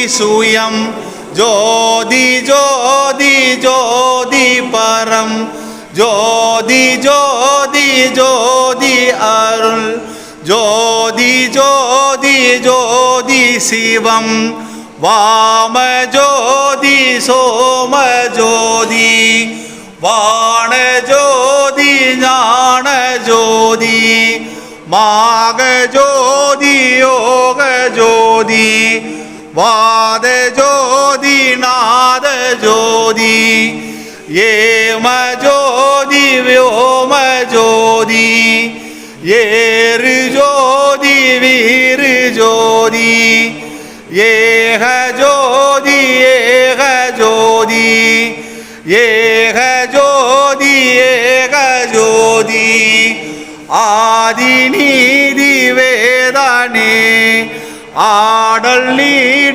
சூயம் ஜோதி ஜோதி ஜோதி பரம் ஜோதி ஜோதி ஜோதி அருள் ஜோதி ஜோதி ஜோதி சிவம் வாம ஜோதி சோம ஜோதி வாண ஜோதி ஞான ஜோதி மாக ஜோதி யோக ஜோதி வாத ஜோதி நாத ஜோதி ஏம ஜோதி வியோம ஜோதி ஏறு ஜோதி வீரு ஜோதி ஏக ஜோதி ஏக ஜோதி ஏக ஜோதி ஏக ஜோதி ஆதி நீதி வேதானே ஆடல் நீடு